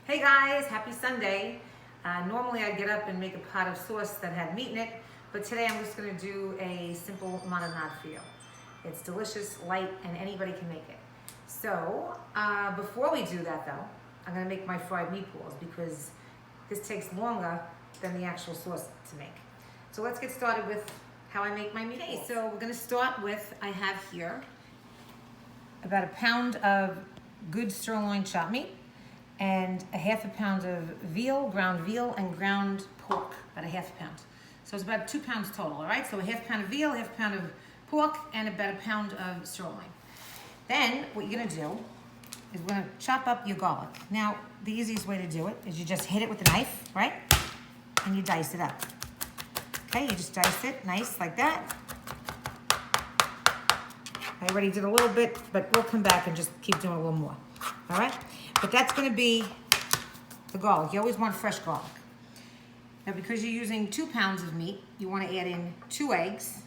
Hey guys, happy Sunday. Normally I'd get up and make a pot of sauce that had meat in it, but today I'm just gonna do a simple marinara for you. It's delicious, light, and anybody can make it. So, before we do that though, I'm gonna make my fried meatballs because this takes longer than the actual sauce to make. So let's get started with how I make my meatballs. Okay, so we're gonna start with, I have here about a pound of good sirloin chopped meat, and a half a pound of ground veal, and ground pork, about a half a pound. So it's about 2 pounds total, all right? So a half pound of veal, half a pound of pork, and about a pound of sirloin. Then what you're gonna do is we're gonna chop up your garlic. Now, the easiest way to do it is you just hit it with a knife, right? And you dice it up. Okay, you just dice it nice like that. I already did a little bit, but we'll come back and just keep doing a little more, all right? But that's gonna be the garlic. You always want fresh garlic. Now, because you're using 2 pounds of meat, you wanna add in 2 eggs.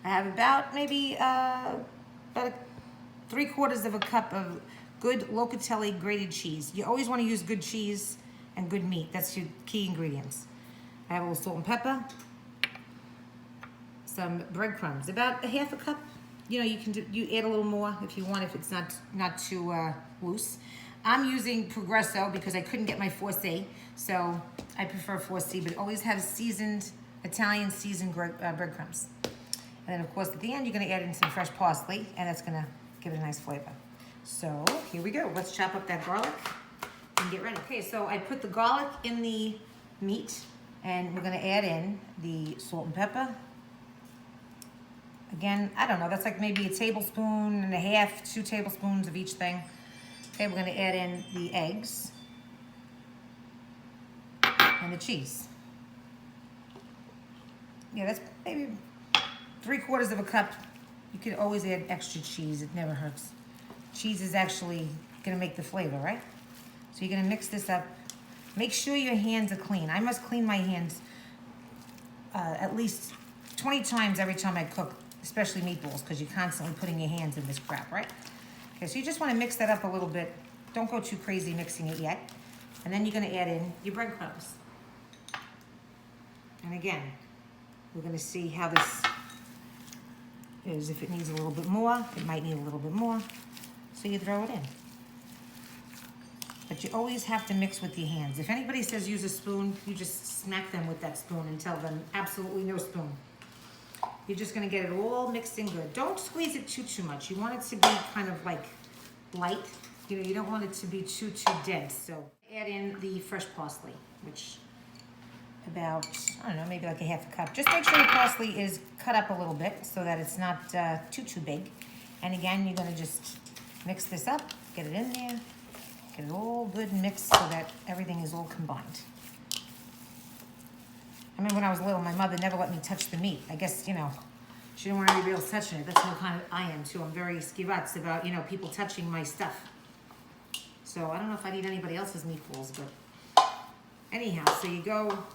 I have about maybe about 3/4 of a cup of good locatelli grated cheese. You always wanna use good cheese and good meat. That's your key ingredients. I have a little salt and pepper, some breadcrumbs, about a half a cup. You know, you add a little more if you want, if it's not too loose. I'm using Progresso because I couldn't get my 4C, so I prefer 4C, but always have seasoned, Italian seasoned breadcrumbs. And then of course at the end, you're gonna add in some fresh parsley, and that's gonna give it a nice flavor. So here we go. Let's chop up that garlic and get ready. Okay, so I put the garlic in the meat, and we're gonna add in the salt and pepper. Again, I don't know, that's like maybe 1.5 tablespoons, 2 tablespoons of each thing. Okay, we're gonna add in the eggs and the cheese. Yeah, that's maybe 3/4 of a cup. You could always add extra cheese, it never hurts. Cheese is actually gonna make the flavor, right? So you're gonna mix this up. Make sure your hands are clean. I must clean my hands at least 20 times every time I cook, especially meatballs, because you're constantly putting your hands in this crap, right? Okay, so you just want to mix that up a little bit. Don't go too crazy mixing it yet. And then you're going to add in your breadcrumbs. And again, we're going to see how this is. If it needs a little bit more, it might need a little bit more. So you throw it in. But you always have to mix with your hands. If anybody says use a spoon, you just smack them with that spoon and tell them absolutely no spoon. You're just gonna get it all mixed in good. Don't squeeze it too much. You want it to be kind of like light. You know, you don't want it to be too dense. So add in the fresh parsley, which about, I don't know, maybe like a half a cup. Just make sure the parsley is cut up a little bit so that it's not too big. And again, you're gonna just mix this up, get it in there, get it all good and mixed so that everything is all combined. I remember when I was little, my mother never let me touch the meat. I guess, you know, she didn't want anybody else touching it. That's how kind of I am too. I'm very skivats about, you know, people touching my stuff. So I don't know if I'd eat anybody else's meatballs, but anyhow, so you go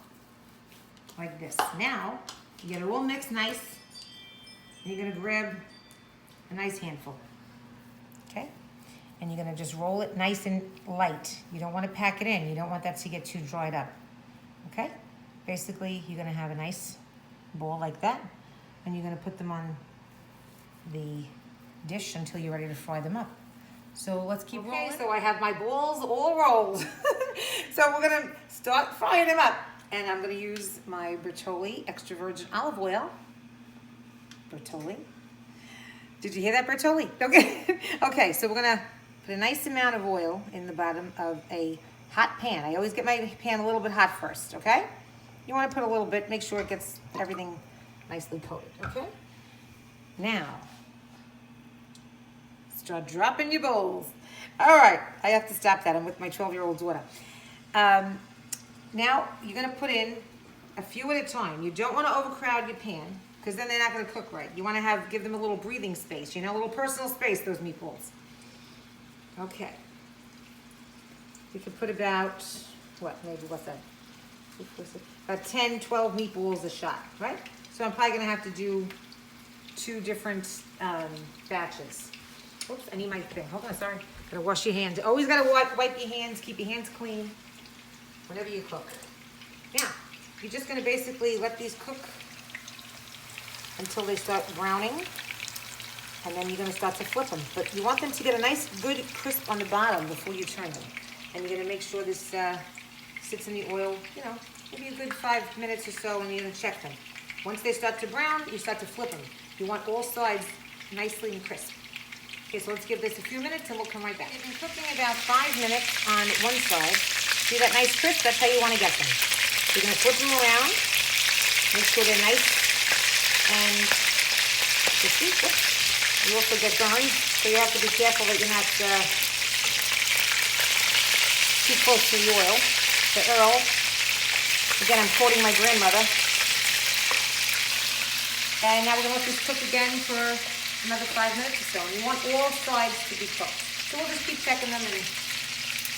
like this. Now, you get it all mixed nice, and you're gonna grab a nice handful, okay? And you're gonna just roll it nice and light. You don't wanna pack it in. You don't want that to get too dried up, okay? Basically, you're gonna have a nice ball like that, and you're gonna put them on the dish until you're ready to fry them up. So let's keep rolling. Okay, so I have my balls all rolled. So we're gonna start frying them up. And I'm gonna use my Bertolli extra virgin olive oil. Bertolli. Did you hear that, Bertolli? Okay. Okay, so we're gonna put a nice amount of oil in the bottom of a hot pan. I always get my pan a little bit hot first, okay? You want to put a little bit, make sure it gets everything nicely coated, okay? Now, start dropping your bowls. All right, I have to stop that. I'm with my 12-year-old daughter. Now, you're going to put in a few at a time. You don't want to overcrowd your pan, because then they're not going to cook right. You want to give them a little breathing space, you know, a little personal space, those meatballs. Okay. You could put about, what's that? About 10, 12 meatballs a shot, right? So I'm probably gonna have to do 2 different batches. Oops, I need my thing. Hold on, sorry. Gotta wash your hands. Always gotta wipe your hands, keep your hands clean whenever you cook. Now, you're just gonna basically let these cook until they start browning, and then you're gonna start to flip them. But you want them to get a nice, good crisp on the bottom before you turn them. And you're gonna make sure this sits in the oil, you know, maybe a good 5 minutes or so, and you're gonna check them. Once they start to brown, you start to flip them. You want all sides nicely and crisp. Okay, so let's give this a few minutes and we'll come right back. You've been cooking about 5 minutes on one side. See that nice crisp? That's how you want to get them. You're going to flip them around. Make sure they're nice and crispy. You also get burned, so you have to be careful that you're not too close to the oil. The Earl. Again, I'm quoting my grandmother. And now we're going to let this cook again for another 5 minutes or so. And you want all sides to be cooked. So we'll just keep checking them and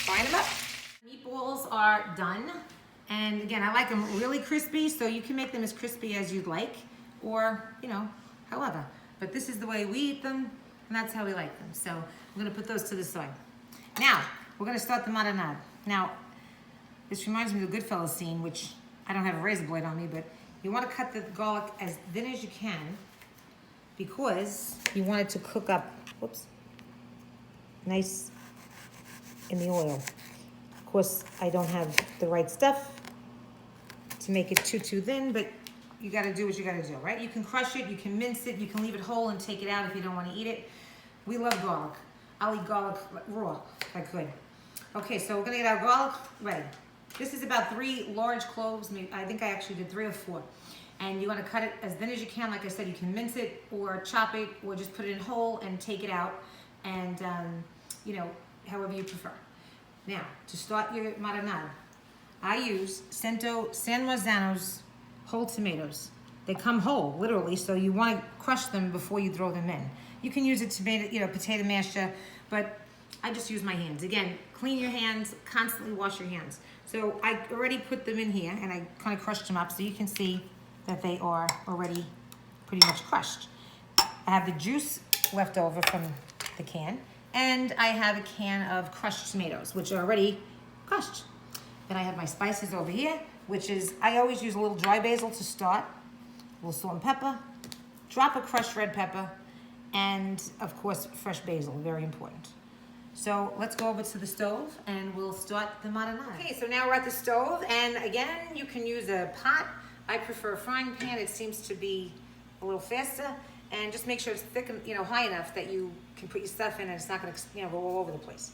frying them up. Meatballs are done. And again, I like them really crispy, so you can make them as crispy as you'd like, or, you know, however. But this is the way we eat them, and that's how we like them. So I'm going to put those to the side. Now, we're going to start the marinara. Now, this reminds me of the Goodfellas scene, which I don't have a razor blade on me, but you want to cut the garlic as thin as you can, because you want it to cook up, whoops, nice in the oil. Of course, I don't have the right stuff to make it too thin, but you gotta do what you gotta do, right? You can crush it, you can mince it, you can leave it whole and take it out if you don't wanna eat it. We love garlic. I'll eat garlic raw if I could. Okay, so we're gonna get our garlic ready. This is about 3 large cloves. I think I actually did 3 or 4. And you want to cut it as thin as you can. Like I said, you can mince it or chop it or just put it in whole and take it out. And, you know, however you prefer. Now, to start your marinara, I use San Marzano's whole tomatoes. They come whole, literally, so you want to crush them before you throw them in. You can use a tomato, you know, potato masher, but I just use my hands. Again, clean your hands, constantly wash your hands. So I already put them in here, and I kind of crushed them up, so you can see that they are already pretty much crushed. I have the juice left over from the can, and I have a can of crushed tomatoes, which are already crushed. Then I have my spices over here, which is, I always use a little dry basil to start, a little salt and pepper, drop of crushed red pepper, and of course, fresh basil, very important. So let's go over to the stove and we'll start the marinara. Okay, so now we're at the stove, and again, you can use a pot. I prefer a frying pan. It seems to be a little faster, and just make sure it's thick and, you know, high enough that you can put your stuff in and it's not gonna, you know, go all over the place.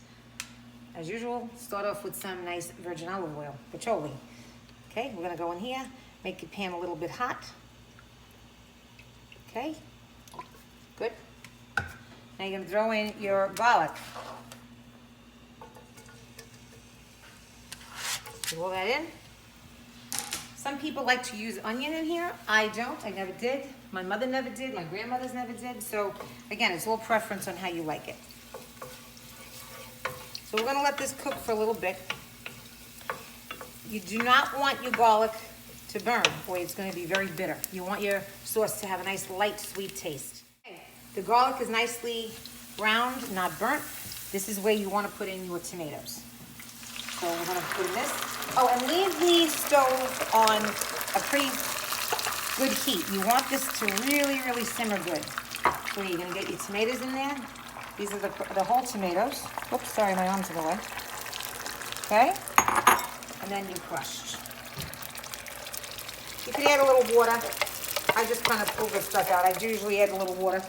As usual, start off with some nice virgin olive oil, patchouli. Okay, we're gonna go in here, make your pan a little bit hot. Okay, good. Now you're gonna throw in your garlic. Roll that in. Some people like to use onion in here. I don't, I never did. My mother never did, my grandmothers never did. So again, it's a little preference on how you like it. So we're gonna let this cook for a little bit. You do not want your garlic to burn, or it's gonna be very bitter. You want your sauce to have a nice light, sweet taste. Okay. The garlic is nicely browned, not burnt. This is where you wanna put in your tomatoes. So we're gonna put in this. Oh, and leave the stove on a pretty good heat. You want this to really, really simmer good. So you're gonna get your tomatoes in there. These are the whole tomatoes. Oops, sorry, my arm's in the way. Okay? And then you crushed. You can add a little water. I just kind of pulled this stuff out. I do usually add a little water,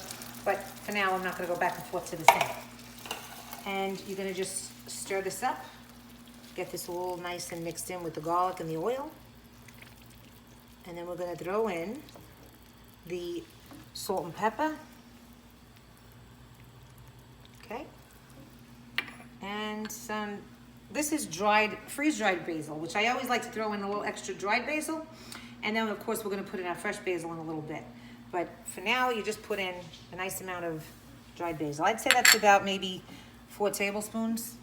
but for now I'm not gonna go back and forth to the sink. And you're gonna just stir this up. Get this all nice and mixed in with the garlic and the oil. And then we're gonna throw in the salt and pepper. Okay. And some, this is freeze-dried basil, which I always like to throw in a little extra dried basil. And then of course we're gonna put in our fresh basil in a little bit. But for now, you just put in a nice amount of dried basil. I'd say that's about maybe 4 tablespoons.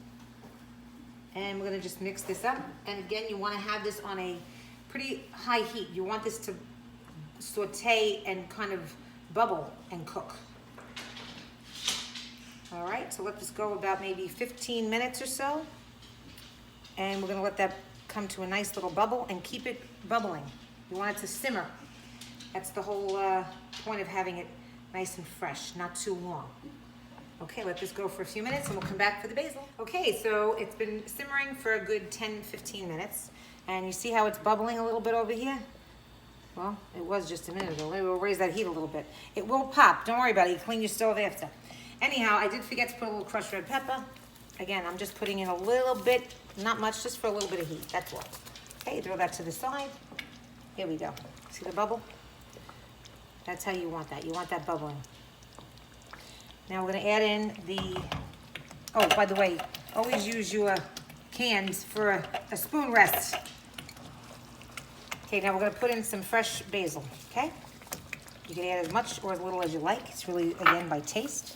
And we're gonna just mix this up. And again, you wanna have this on a pretty high heat. You want this to saute and kind of bubble and cook. All right, so let this go about maybe 15 minutes or so. And we're gonna let that come to a nice little bubble and keep it bubbling. You want it to simmer. That's the whole point of having it nice and fresh, not too long. Okay, let this go for a few minutes and we'll come back for the basil. Okay, so it's been simmering for a good 10-15 minutes. And you see how it's bubbling a little bit over here? Well, it was just a minute ago. Maybe we'll raise that heat a little bit. It will pop, don't worry about it. You clean your stove after. Anyhow, I did forget to put a little crushed red pepper. Again, I'm just putting in a little bit, not much, just for a little bit of heat, that's all. Okay, throw that to the side. Here we go. See the bubble? That's how you want that. You want that bubbling. Now we're gonna add in the, oh, by the way, always use your cans for a spoon rest. Okay, now we're gonna put in some fresh basil, okay? You can add as much or as little as you like. It's really, again, by taste.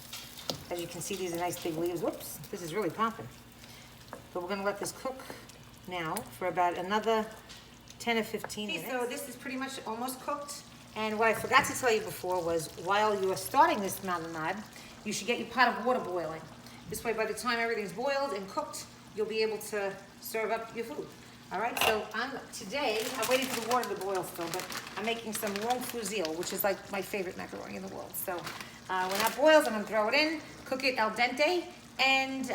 As you can see, these are nice big leaves. Whoops, this is really popping. But we're gonna let this cook now for about another 10 or 15 minutes. So this is pretty much almost cooked. And what I forgot to tell you before was while you are starting this marinara, you should get your pot of water boiling. This way, by the time everything's boiled and cooked, you'll be able to serve up your food. All right, so today, I'm waiting for the water to boil still, but I'm making some long fusilli, which is like my favorite macaroni in the world. So when that boils, I'm gonna throw it in, cook it al dente, and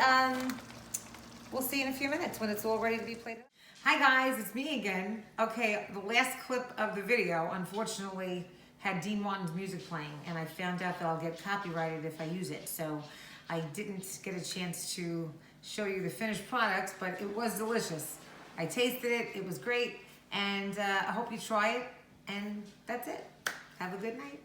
we'll see in a few minutes when it's all ready to be plated. Hi guys, it's me again. Okay, the last clip of the video, unfortunately, had Dean Martin's music playing, and I found out that I'll get copyrighted if I use it. So I didn't get a chance to show you the finished product, but it was delicious. I tasted it, it was great, and I hope you try it, and that's it. Have a good night.